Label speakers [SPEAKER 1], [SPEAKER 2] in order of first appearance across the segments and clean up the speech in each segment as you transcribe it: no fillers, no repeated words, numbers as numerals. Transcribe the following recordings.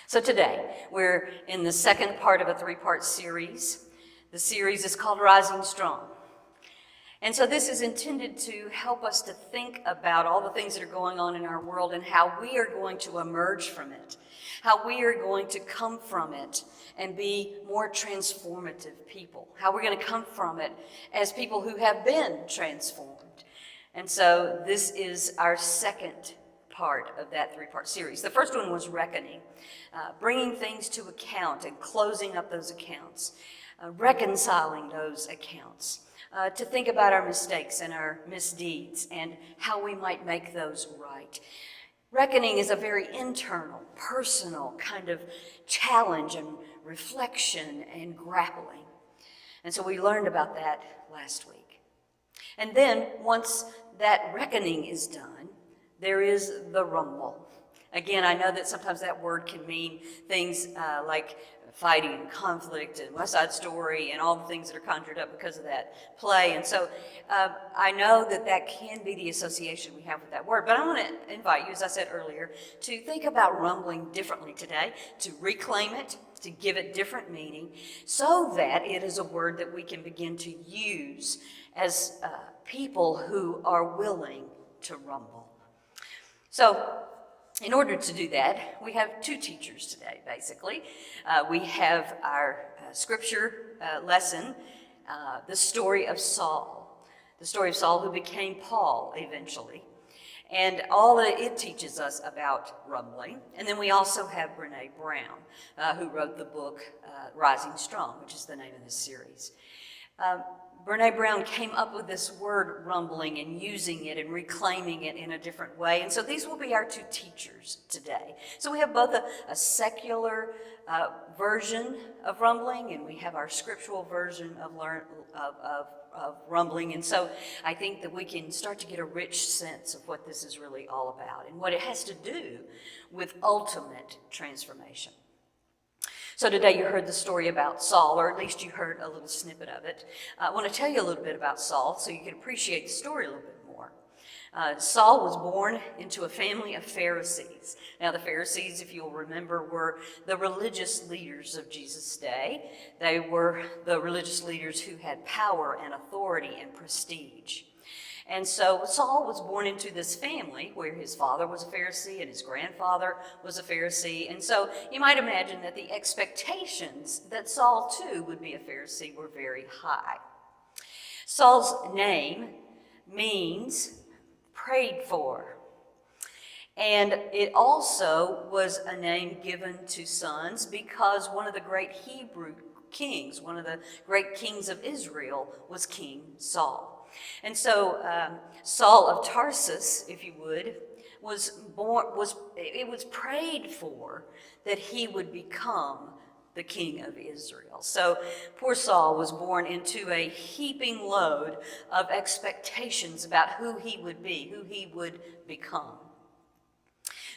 [SPEAKER 1] So today, we're in the second part of a three-part series. The series is called Rising Strong. And so this is intended to help us to think about all the things that are going on in our world and how we are going to emerge from it, how we are going to come from it and be more transformative people, how we're going to come from it as people who have been transformed. And so this is our second part of that three-part series. The first one was reckoning, bringing things to account and closing up those accounts, reconciling those accounts, to think about our mistakes and our misdeeds and how we might make those right. Reckoning is a very internal, personal kind of challenge and reflection and grappling. And so we learned about that last week. And then once that reckoning is done, there is the rumble. Again, I know that sometimes that word can mean things like fighting and conflict and West Side Story and all the things that are conjured up because of that play. And so I know that that can be the association we have with that word. But I want to invite you, as I said earlier, to think about rumbling differently today, to reclaim it, to give it different meaning, so that it is a word that we can begin to use as people who are willing to rumble. So, in order to do that, we have two teachers today, basically. We have our scripture lesson, the story of Saul who became Paul eventually. And all that it teaches us about rumbling. And then we also have Brene Brown, who wrote the book Rising Strong, which is the name of this series. Brene Brown came up with this word rumbling and using it and reclaiming it in a different way. And so these will be our two teachers today. So we have both a secular version of rumbling and we have our scriptural version of rumbling. And so I think that we can start to get a rich sense of what this is really all about and what it has to do with ultimate transformation. So today you heard the story about Saul, or at least you heard a little snippet of it. I want to tell you a little bit about Saul so you can appreciate the story a little bit more. Saul was born into a family of Pharisees. Now the Pharisees, if you'll remember, were the religious leaders of Jesus' day. They were the religious leaders who had power and authority and prestige. And so Saul was born into this family where his father was a Pharisee and his grandfather was a Pharisee. And so you might imagine that the expectations that Saul too would be a Pharisee were very high. Saul's name means prayed for. And it also was a name given to sons because one of the great Hebrew kings, one of the great kings of Israel, was King Saul. And so Saul of Tarsus, if you would, it was prayed for that he would become the king of Israel. So poor Saul was born into a heaping load of expectations about who he would be, who he would become.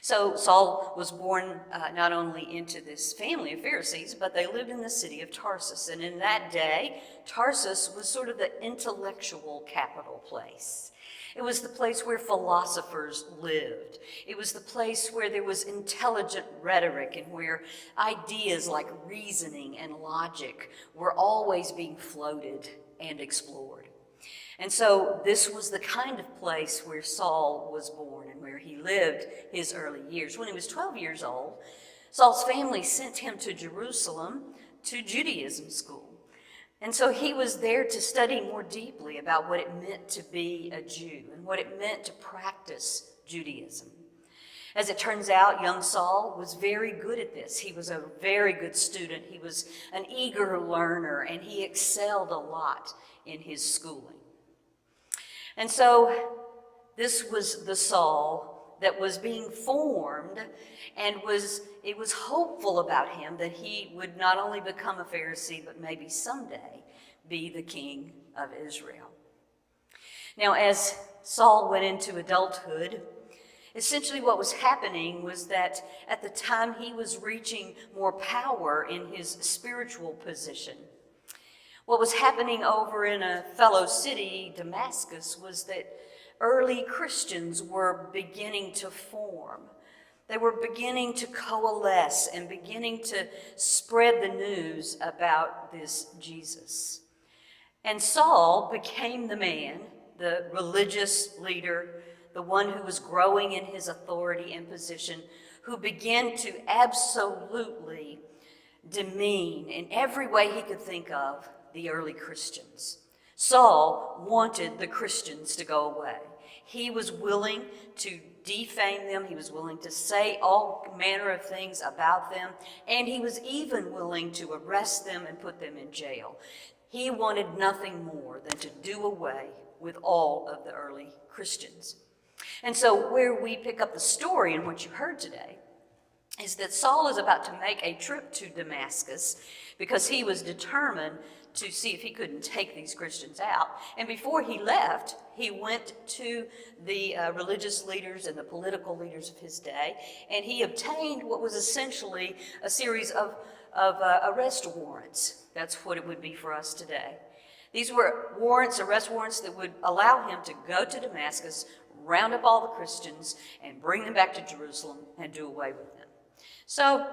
[SPEAKER 1] So Saul was born not only into this family of Pharisees, but they lived in the city of Tarsus. And in that day, Tarsus was sort of the intellectual capital place. It was the place where philosophers lived. It was the place where there was intelligent rhetoric and where ideas like reasoning and logic were always being floated and explored. And so this was the kind of place where Saul was born and where he lived his early years. When he was 12 years old, Saul's family sent him to Jerusalem to Judaism school. And so he was there to study more deeply about what it meant to be a Jew and what it meant to practice Judaism. As it turns out, young Saul was very good at this. He was a very good student. He was an eager learner, and he excelled a lot in his schooling. And so this was the Saul that was being formed, and it was hopeful about him that he would not only become a Pharisee, but maybe someday be the king of Israel. Now, as Saul went into adulthood, essentially what was happening was that at the time he was reaching more power in his spiritual position. What was happening over in a fellow city, Damascus, was that early Christians were beginning to form. They were beginning to coalesce and beginning to spread the news about this Jesus. And Saul became the man, the religious leader, the one who was growing in his authority and position, who began to absolutely demean in every way he could think of the early Christians. Saul wanted the Christians to go away. He was willing to defame them. He was willing to say all manner of things about them. And he was even willing to arrest them and put them in jail. He wanted nothing more than to do away with all of the early Christians. And so where we pick up the story in what you heard today is that Saul is about to make a trip to Damascus because he was determined to see if he couldn't take these Christians out. And before he left, he went to the religious leaders and the political leaders of his day, and he obtained what was essentially a series of arrest warrants. That's what it would be for us today. These were warrants, arrest warrants, that would allow him to go to Damascus, round up all the Christians, and bring them back to Jerusalem and do away with them. So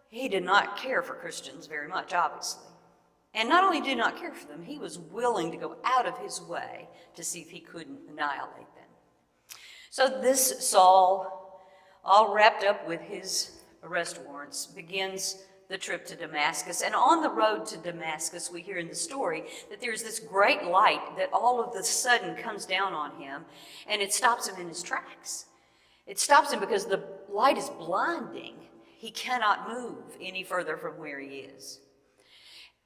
[SPEAKER 1] he did not care for Christians very much, obviously. And not only did he not care for them, he was willing to go out of his way to see if he couldn't annihilate them. So this Saul, all wrapped up with his arrest warrants, begins the trip to Damascus. And on the road to Damascus, we hear in the story that there's this great light that all of a sudden comes down on him, and it stops him in his tracks. It stops him because the light is blinding. He cannot move any further from where he is.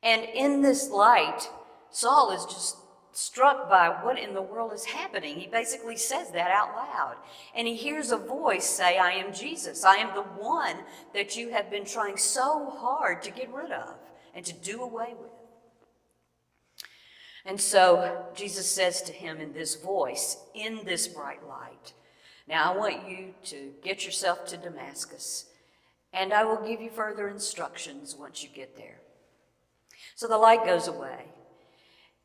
[SPEAKER 1] And in this light, Saul is just struck by what in the world is happening. He basically says that out loud. And he hears a voice say, "I am Jesus. I am the one that you have been trying so hard to get rid of and to do away with." And so Jesus says to him in this voice, in this bright light, "Now I want you to get yourself to Damascus, and I will give you further instructions once you get there." So the light goes away.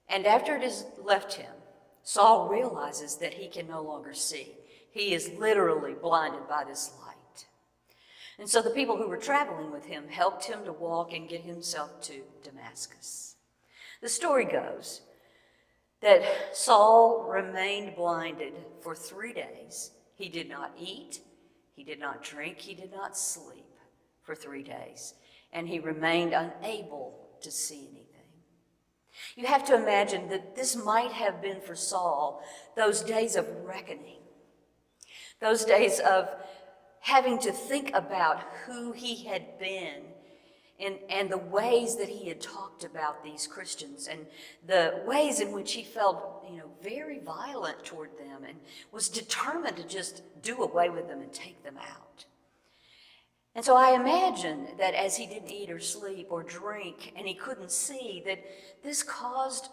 [SPEAKER 1] And after it has left him, Saul realizes that he can no longer see. He is literally blinded by this light. And so the people who were traveling with him helped him to walk and get himself to Damascus. The story goes that Saul remained blinded for 3 days. He did not eat, he did not drink, he did not sleep for 3 days. And he remained unable to see anything. You have to imagine that this might have been for Saul those days of reckoning, those days of having to think about who he had been and the ways that he had talked about these Christians and the ways in which he felt, very violent toward them and was determined to just do away with them and take them out. And so I imagine that as he didn't eat or sleep or drink and he couldn't see, that this caused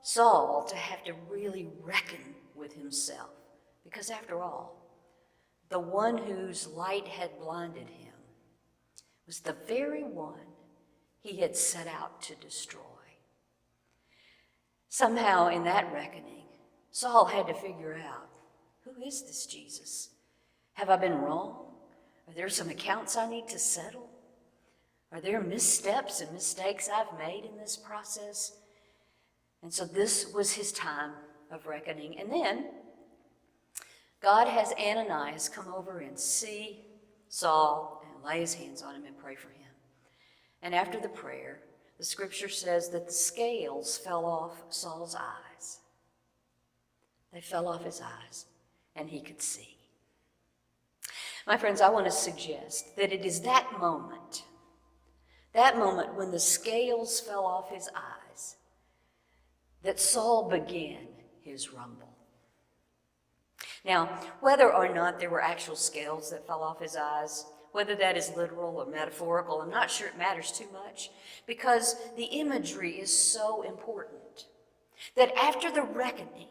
[SPEAKER 1] Saul to have to really reckon with himself. Because after all, the one whose light had blinded him was the very one he had set out to destroy. Somehow in that reckoning, Saul had to figure out, who is this Jesus? Have I been wrong? Are there some accounts I need to settle? Are there missteps and mistakes I've made in this process? And so this was his time of reckoning. And then God has Ananias come over and see Saul and lay his hands on him and pray for him. And after the prayer, the scripture says that the scales fell off Saul's eyes. They fell off his eyes, and he could see. My friends, I want to suggest that it is that moment when the scales fell off his eyes, that Saul began his rumble. Now, whether or not there were actual scales that fell off his eyes, whether that is literal or metaphorical, I'm not sure it matters too much, because the imagery is so important. That after the reckoning,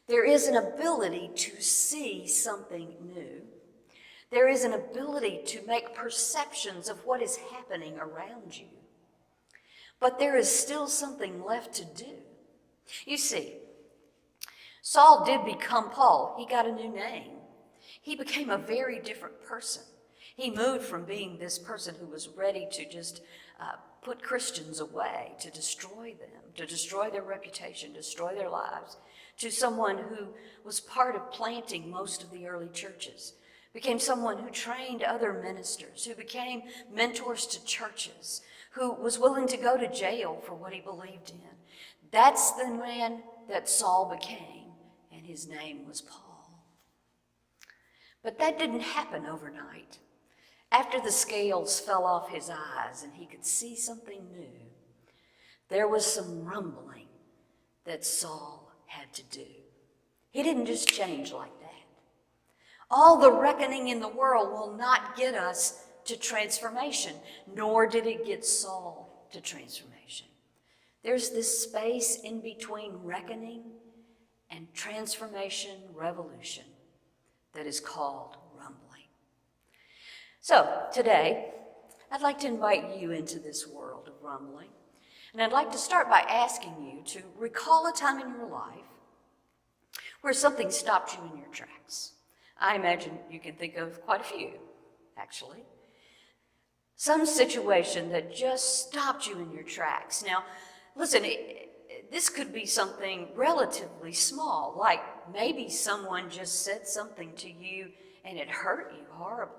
[SPEAKER 1] there is an ability to see something new. There is an ability to make perceptions of what is happening around you. But there is still something left to do. You see, Saul did become Paul. He got a new name. he became a very different person. He moved from being this person who was ready to just put Christians away, to destroy them, to destroy their reputation, destroy their lives, to someone who was part of planting most of the early churches, became someone who trained other ministers, who became mentors to churches, who was willing to go to jail for what he believed in. That's the man that Saul became, and his name was Paul. But that didn't happen overnight. After the scales fell off his eyes and he could see something new, there was some rumbling that Saul had to do. He didn't just change like that. All the reckoning in the world will not get us to transformation, nor did it get Saul to transformation. There's this space in between reckoning and transformation, revolution, that is called rumbling. So today, I'd like to invite you into this world of rumbling. And I'd like to start by asking you to recall a time in your life where something stopped you in your tracks. I imagine you can think of quite a few, actually. Some situation that just stopped you in your tracks. Now, listen, this could be something relatively small, like maybe someone just said something to you and it hurt you horribly.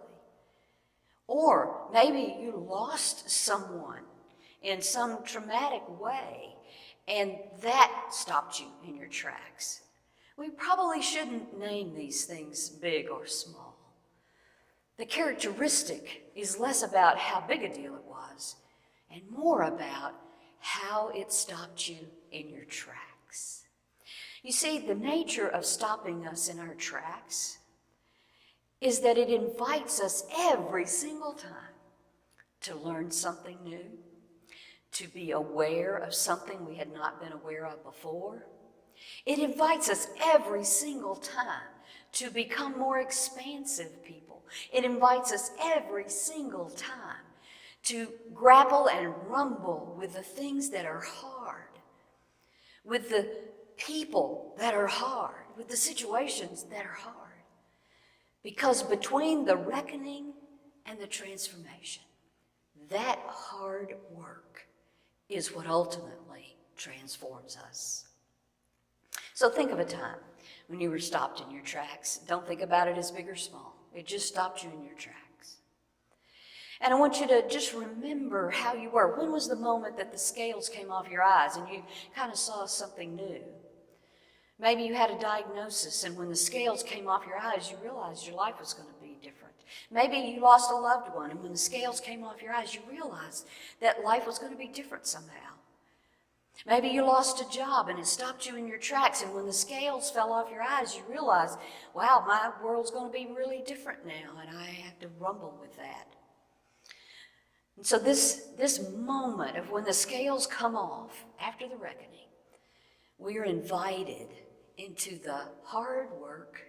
[SPEAKER 1] Or maybe you lost someone in some traumatic way, and that stopped you in your tracks. We probably shouldn't name these things big or small. The characteristic is less about how big a deal it was, and more about how it stopped you in your tracks. You see, the nature of stopping us in our tracks is that it invites us every single time to learn something new, to be aware of something we had not been aware of before. It invites us every single time to become more expansive people. It invites us every single time to grapple and rumble with the things that are hard, with the people that are hard, with the situations that are hard. Because between the reckoning and the transformation, that hard work is what ultimately transforms us. So think of a time when you were stopped in your tracks. Don't think about it as big or small. It just stopped you in your tracks. And I want you to just remember how you were. When was the moment that the scales came off your eyes and you kind of saw something new? Maybe you had a diagnosis, and when the scales came off your eyes, you realized your life was going to be different. Maybe you lost a loved one, and when the scales came off your eyes, you realized that life was going to be different somehow. Maybe you lost a job, and it stopped you in your tracks, and when the scales fell off your eyes, you realized, wow, my world's going to be really different now, and I have to rumble with that. And so this moment of when the scales come off after the reckoning, we are invited into the hard work,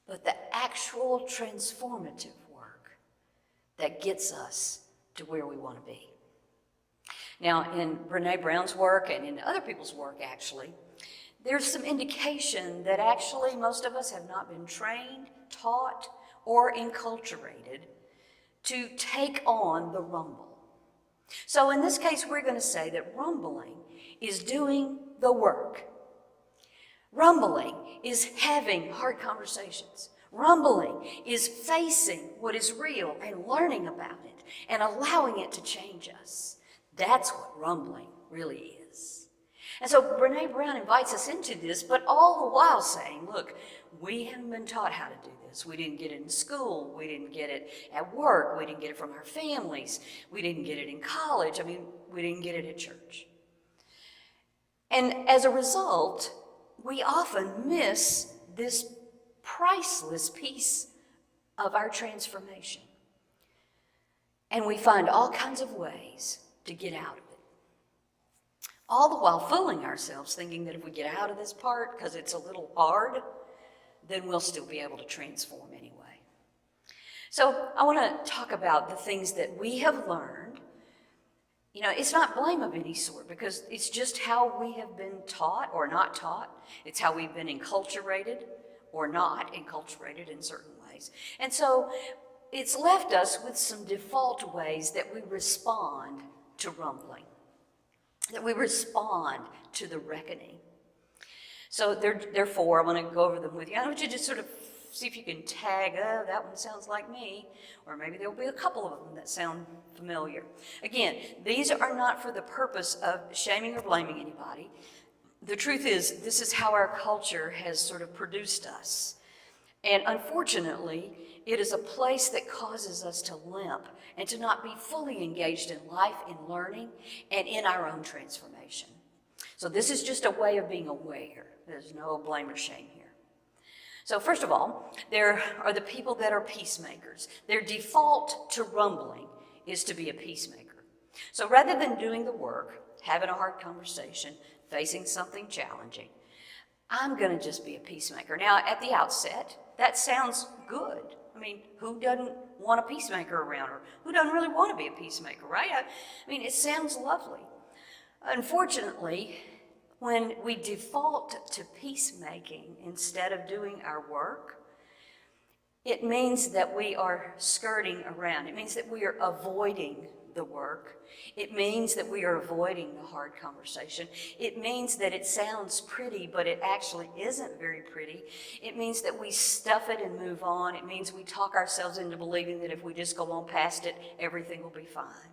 [SPEAKER 1] but the actual transformative work that gets us to where we want to be. Now, in Brené Brown's work and in other people's work, actually, there's some indication that actually most of us have not been trained, taught, or enculturated to take on the rumble. So in this case, we're going to say that rumbling is doing the work. Rumbling is having hard conversations. Rumbling is facing what is real and learning about it and allowing it to change us. That's what rumbling really is. And so Brené Brown invites us into this, but all the while saying, look, we haven't been taught how to do this. We didn't get it in school. We didn't get it at work. We didn't get it from our families. We didn't get it in college. We didn't get it at church. And as a result, we often miss this priceless piece of our transformation. And we find all kinds of ways to get out of it. All the while fooling ourselves, thinking that if we get out of this part because it's a little hard, then we'll still be able to transform anyway. So I want to talk about the things that we have learned. You know, it's not blame of any sort, because it's just how we have been taught or not taught. It's how we've been enculturated or not enculturated in certain ways. And so it's left us with some default ways that we respond to rumbling, that we respond to the reckoning. So therefore, I want to go over them with you. I want you to just sort of see if you can tag, oh, that one sounds like me, or maybe there'll be a couple of them that sound familiar. Again, these are not for the purpose of shaming or blaming anybody. The truth is, this is how our culture has sort of produced us. And unfortunately, it is a place that causes us to limp and to not be fully engaged in life, in learning, and in our own transformation. So this is just a way of being aware. There's no blame or shame here. So first of all, there are the people that are peacemakers. Their default to rumbling is to be a peacemaker. So rather than doing the work, having a hard conversation, facing something challenging, I'm going to just be a peacemaker. Now, at the outset, that sounds good. I mean, who doesn't want a peacemaker around, or who doesn't really want to be a peacemaker, right? I mean, it sounds lovely. Unfortunately, when we default to peacemaking instead of doing our work, it means that we are skirting around. It means that we are avoiding the work. It means that we are avoiding the hard conversation. It means that it sounds pretty, but it actually isn't very pretty. It means that we stuff it and move on. It means we talk ourselves into believing that if we just go on past it, everything will be fine.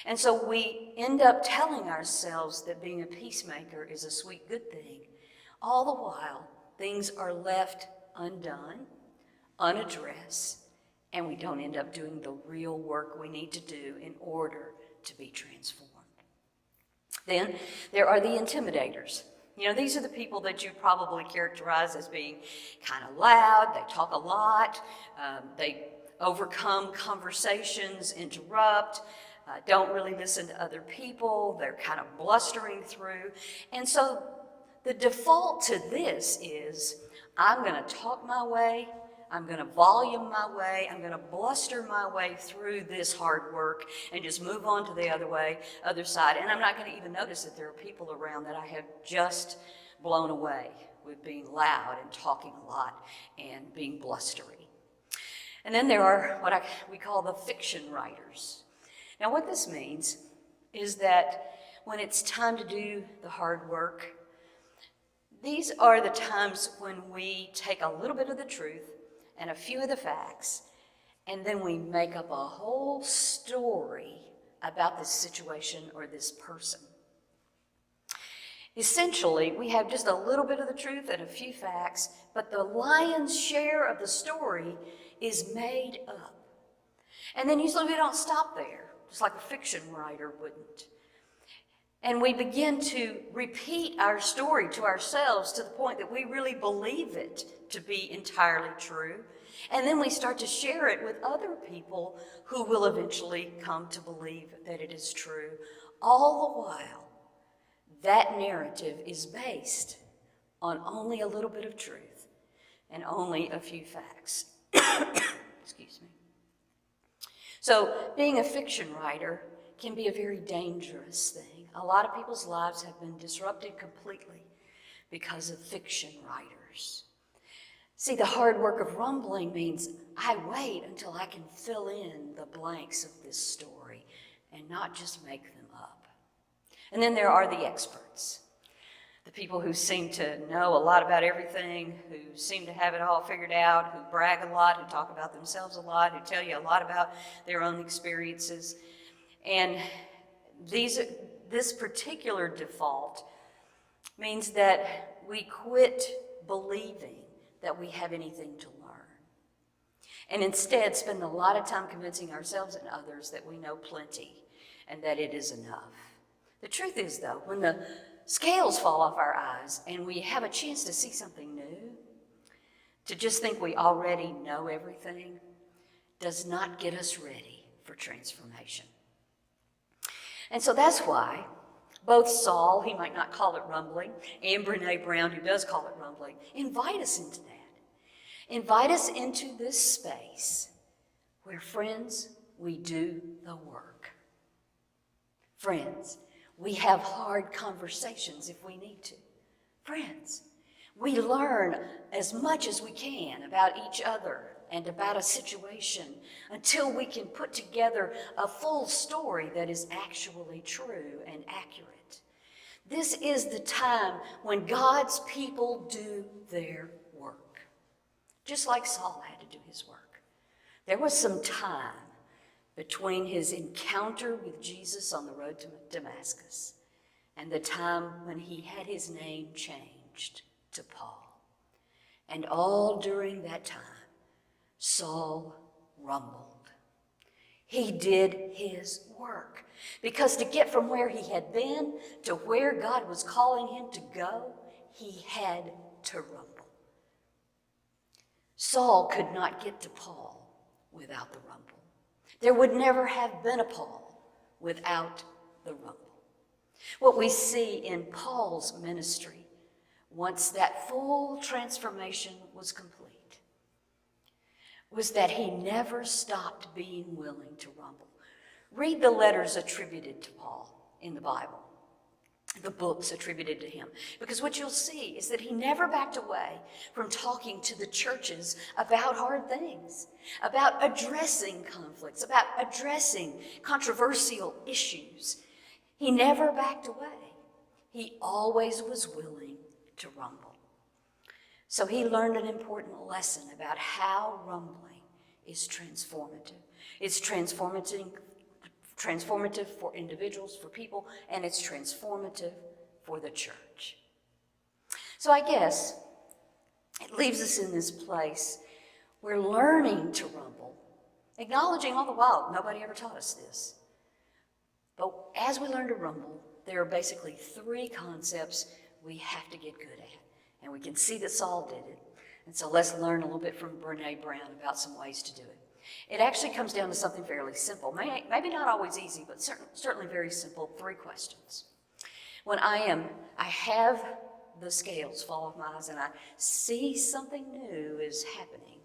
[SPEAKER 1] And so we end up telling ourselves that being a peacemaker is a sweet, good thing. All the while, things are left undone, unaddressed, and we don't end up doing the real work we need to do in order to be transformed. Then there are the intimidators. You know, these are the people that you probably characterize as being kind of loud, they talk a lot, they overcome conversations, interrupt, don't really listen to other people, they're kind of blustering through. And so the default to this is, I'm going to talk my way, I'm going to volume my way, I'm going to bluster my way through this hard work and just move on to the other side. And I'm not going to even notice that there are people around that I have just blown away with being loud and talking a lot and being blustery. And then there are what we call the fiction writers. Now what this means is that when it's time to do the hard work, these are the times when we take a little bit of the truth and a few of the facts, and then we make up a whole story about this situation or this person. Essentially, we have just a little bit of the truth and a few facts, but the lion's share of the story is made up. And then usually we don't stop there, just like a fiction writer wouldn't. And we begin to repeat our story to ourselves to the point that we really believe it to be entirely true. And then we start to share it with other people who will eventually come to believe that it is true. All the while, that narrative is based on only a little bit of truth and only a few facts. Excuse me. So being a fiction writer can be a very dangerous thing. A lot of people's lives have been disrupted completely because of fiction writers. See, the hard work of rumbling means I wait until I can fill in the blanks of this story and not just make them up. And then there are the experts, the people who seem to know a lot about everything, who seem to have it all figured out, who brag a lot, who talk about themselves a lot, who tell you a lot about their own experiences. And this particular default means that we quit believing that we have anything to learn, and instead spend a lot of time convincing ourselves and others that we know plenty and that it is enough. The truth is, though, when the scales fall off our eyes and we have a chance to see something new, to just think we already know everything does not get us ready for transformation. And so that's why both Saul, he might not call it rumbling, and Brene Brown, who does call it rumbling, invite us into that. Invite us into this space where, friends, we do the work. Friends, we have hard conversations if we need to. Friends, We learn as much as we can about each other and about a situation until we can put together a full story that is actually true and accurate. This is the time when God's people do their work, just like Saul had to do his work. There was some time between his encounter with Jesus on the road to Damascus and the time when he had his name changed to Paul. And all during that time, Saul rumbled. He did his work, because to get from where he had been to where God was calling him to go, he had to rumble. Saul could not get to Paul without the rumble. There would never have been a Paul without the rumble. What we see in Paul's ministry, once that full transformation was complete, was that he never stopped being willing to rumble. Read the letters attributed to Paul in the Bible, the books attributed to him, because what you'll see is that he never backed away from talking to the churches about hard things, about addressing conflicts, about addressing controversial issues. He never backed away. He always was willing to rumble. So he learned an important lesson about how rumbling is transformative. It's transformative for individuals, for people, and it's transformative for the church. So I guess it leaves us in this place where learning to rumble, acknowledging all the while, nobody ever taught us this. But as we learn to rumble, there are basically three concepts we have to get good at. And we can see that Saul did it. And so let's learn a little bit from Brene Brown about some ways to do it. It actually comes down to something fairly simple. Maybe not always easy, but certainly very simple. 3 questions. When I have the scales fall off my eyes and I see something new is happening,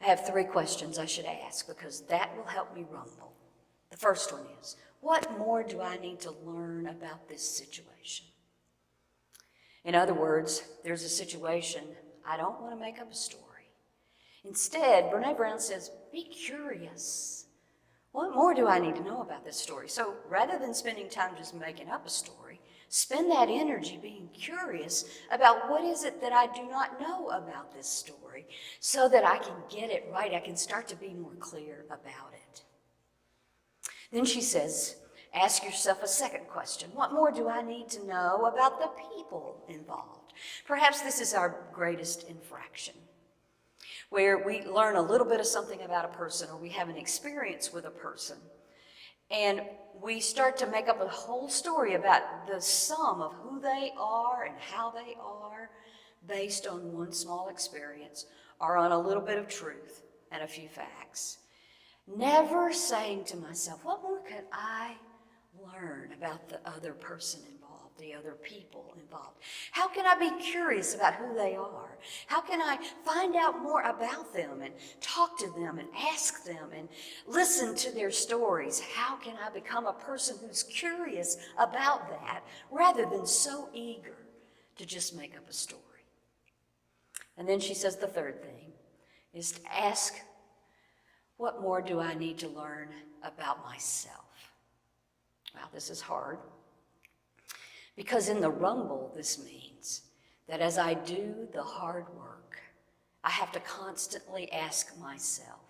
[SPEAKER 1] I have 3 questions I should ask, because that will help me rumble. The first one is, what more do I need to learn about this situation? In other words, there's a situation, I don't want to make up a story. Instead, Brene Brown says, be curious. What more do I need to know about this story? So rather than spending time just making up a story, spend that energy being curious about what is it that I do not know about this story, so that I can get it right. I can start to be more clear about it. Then she says, ask yourself a second question. What more do I need to know about the people involved? Perhaps this is our greatest infraction, where we learn a little bit of something about a person, or we have an experience with a person, and we start to make up a whole story about the sum of who they are and how they are based on one small experience or on a little bit of truth and a few facts. Never saying to myself, what more could I learn about the other person involved, the other people involved? How can I be curious about who they are? How can I find out more about them and talk to them and ask them and listen to their stories? How can I become a person who's curious about that rather than so eager to just make up a story? And then she says the third thing is to ask, what more do I need to learn about myself? Wow, this is hard. Because in the rumble, this means that as I do the hard work, I have to constantly ask myself,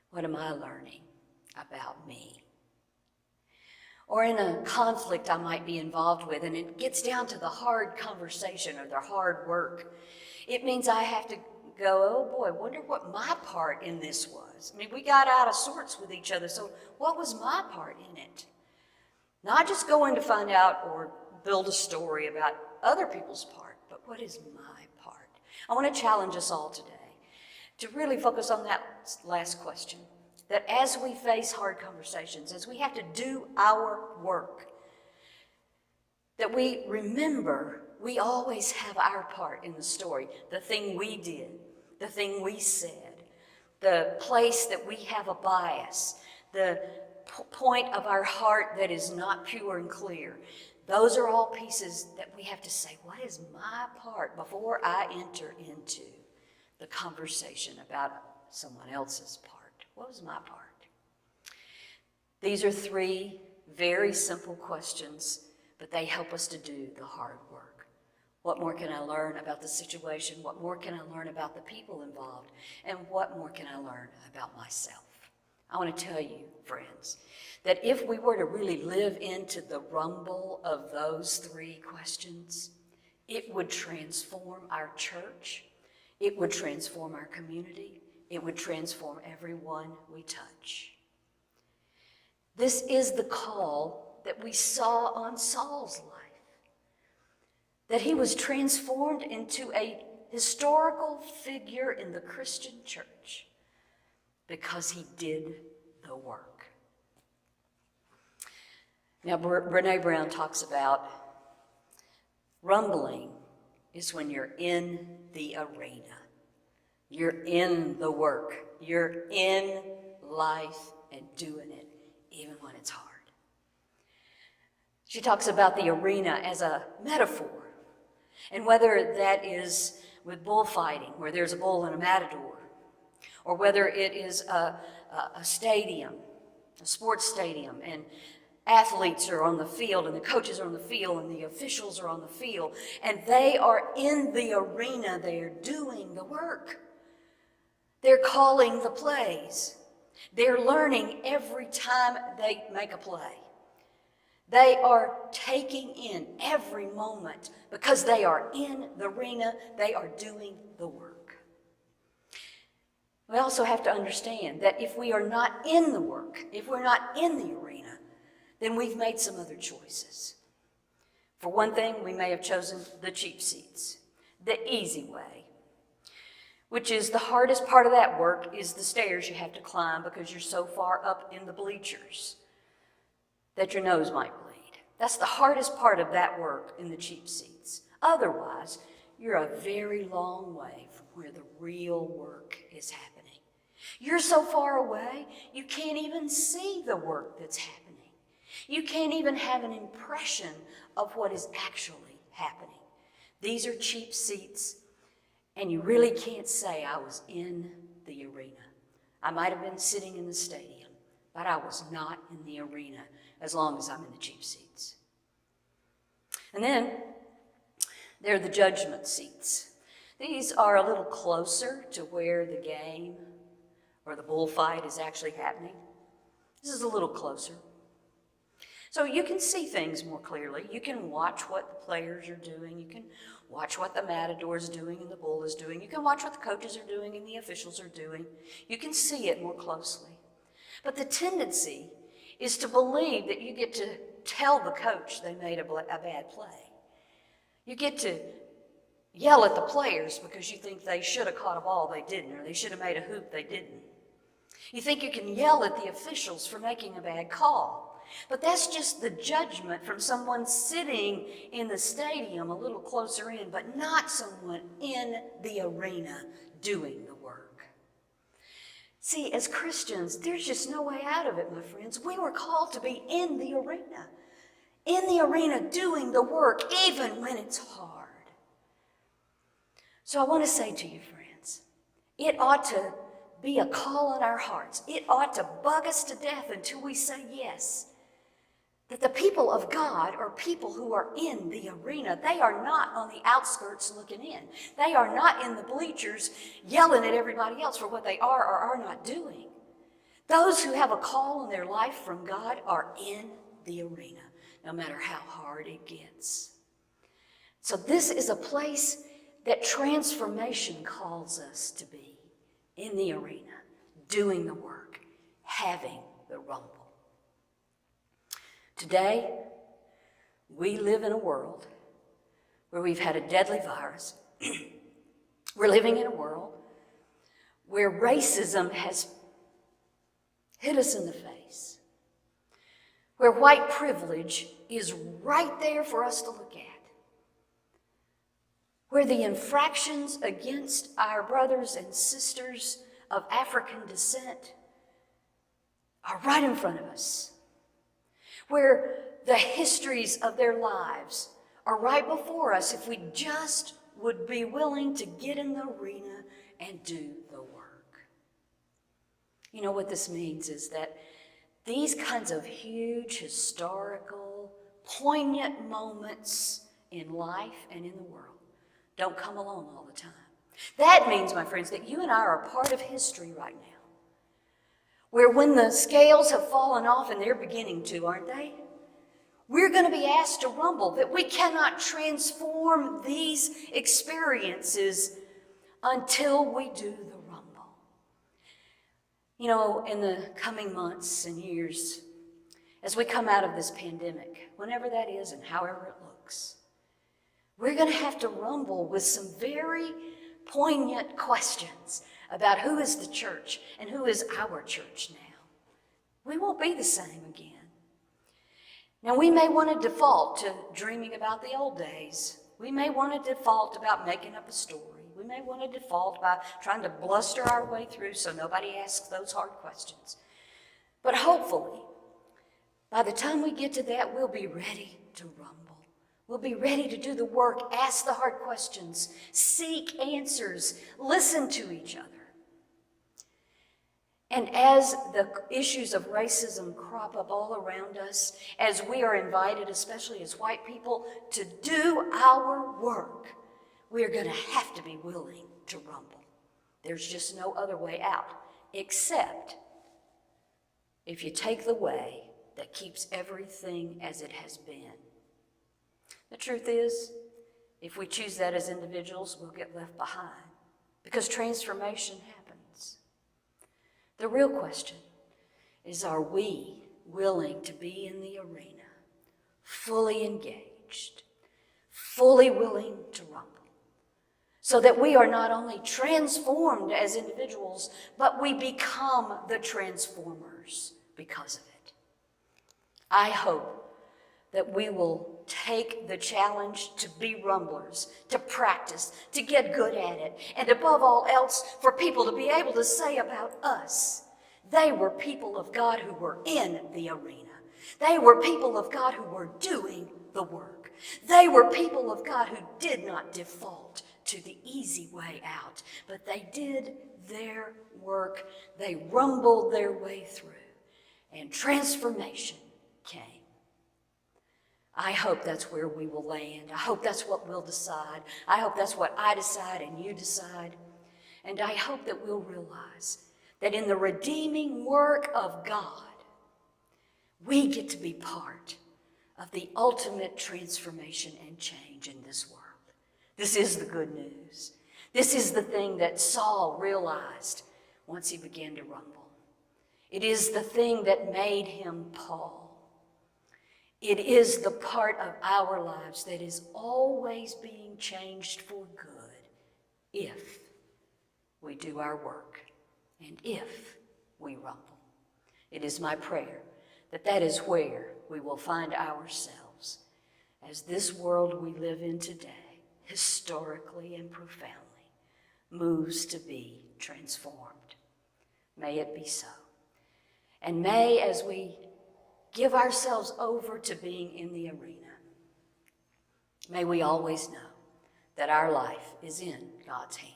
[SPEAKER 1] what am I learning about me? Or in a conflict I might be involved with, and it gets down to the hard conversation or the hard work, it means I have to go, oh boy, wonder what my part in this was. I mean, we got out of sorts with each other, so what was my part in it? Not just going to find out or build a story about other people's part, but what is my part? I want to challenge us all today to really focus on that last question, that as we face hard conversations, as we have to do our work, that we remember we always have our part in the story, the thing we did, the thing we said, the place that we have a bias, the point of our heart that is not pure and clear. Those are all pieces that we have to say, what is my part before I enter into the conversation about someone else's part? What was my part? These are three very simple questions, but they help us to do the hard work. What more can I learn about the situation? What more can I learn about the people involved? And what more can I learn about myself? I want to tell you, friends, that if we were to really live into the rumble of those three questions, it would transform our church, it would transform our community, it would transform everyone we touch. This is the call that we saw on Saul's life, that he was transformed into a historical figure in the Christian church because he did the work. Now, Brené Brown talks about rumbling is when you're in the arena. You're in the work. You're in life and doing it, even when it's hard. She talks about the arena as a metaphor, and whether that is with bullfighting, where there's a bull and a matador, or whether it is a stadium, a sports stadium, and athletes are on the field, and the coaches are on the field, and the officials are on the field, and they are in the arena. They're doing the work. They're calling the plays. They're learning every time they make a play. They are taking in every moment because they are in the arena. They are doing the work. We also have to understand that if we are not in the work, if we're not in the arena, then we've made some other choices. For one thing, we may have chosen the cheap seats, the easy way, which is the hardest part of that work is the stairs you have to climb because you're so far up in the bleachers that your nose might bleed. That's the hardest part of that work in the cheap seats. Otherwise, you're a very long way from where the real work is happening. You're so far away, you can't even see the work that's happening. You can't even have an impression of what is actually happening. These are cheap seats, and you really can't say I was in the arena. I might have been sitting in the stadium, but I was not in the arena as long as I'm in the cheap seats. And then there are the judgment seats. These are a little closer to where the game or the bullfight is actually happening. This is a little closer. So you can see things more clearly. You can watch what the players are doing. You can watch what the matador is doing and the bull is doing. You can watch what the coaches are doing and the officials are doing. You can see it more closely. But the tendency is to believe that you get to tell the coach they made a bad play. You get to yell at the players because you think they should have caught a ball they didn't, or they should have made a hoop they didn't. You think you can yell at the officials for making a bad call. But that's just the judgment from someone sitting in the stadium a little closer in, but not someone in the arena doing the work. See, as Christians, there's just no way out of it, my friends. We were called to be in the arena doing the work, even when it's hard. So I want to say to you, friends, it ought to be a call in our hearts. It ought to bug us to death until we say yes. That the people of God are people who are in the arena. They are not on the outskirts looking in. They are not in the bleachers yelling at everybody else for what they are or are not doing. Those who have a call in their life from God are in the arena, no matter how hard it gets. So this is a place that transformation calls us to be, in the arena, doing the work, having the rumble. Today, we live in a world where we've had a deadly virus. We're living in a world where racism has hit us in the face, where white privilege is right there for us to look at, where the infractions against our brothers and sisters of African descent are right in front of us, where the histories of their lives are right before us if we just would be willing to get in the arena and do the work. You know what this means is that these kinds of huge, historical, poignant moments in life and in the world don't come along all the time. That means, my friends, that you and I are a part of history right now, where when the scales have fallen off, and they're beginning to, aren't they? We're going to be asked to rumble, that we cannot transform these experiences until we do the rumble. You know, in the coming months and years, as we come out of this pandemic, whenever that is and however it looks, we're going to have to rumble with some very poignant questions about who is the church and who is our church now. We won't be the same again. Now, we may want to default to dreaming about the old days. We may want to default about making up a story. We may want to default by trying to bluster our way through so nobody asks those hard questions. But hopefully, by the time we get to that, we'll be ready to rumble. We'll be ready to do the work, ask the hard questions, seek answers, listen to each other. And as the issues of racism crop up all around us, as we are invited, especially as white people, to do our work, we are going to have to be willing to rumble. There's just no other way out, except if you take the way that keeps everything as it has been. The truth is, if we choose that as individuals, we'll get left behind, because transformation happens. The real question is, are we willing to be in the arena, fully engaged, fully willing to rumble, so that we are not only transformed as individuals, but we become the transformers because of it? I hope that we will take the challenge to be rumblers, to practice, to get good at it, and above all else, for people to be able to say about us, they were people of God who were in the arena. They were people of God who were doing the work. They were people of God who did not default to the easy way out, but they did their work. They rumbled their way through, and transformation came. I hope that's where we will land. I hope that's what we'll decide. I hope that's what I decide and you decide. And I hope that we'll realize that in the redeeming work of God, we get to be part of the ultimate transformation and change in this world. This is the good news. This is the thing that Saul realized once he began to rumble. It is the thing that made him Paul. It is the part of our lives that is always being changed for good if we do our work and if we rumble. It is my prayer that that is where we will find ourselves as this world we live in today, historically and profoundly, moves to be transformed. May it be so. And may, as we give ourselves over to being in the arena, may we always know that our life is in God's hands.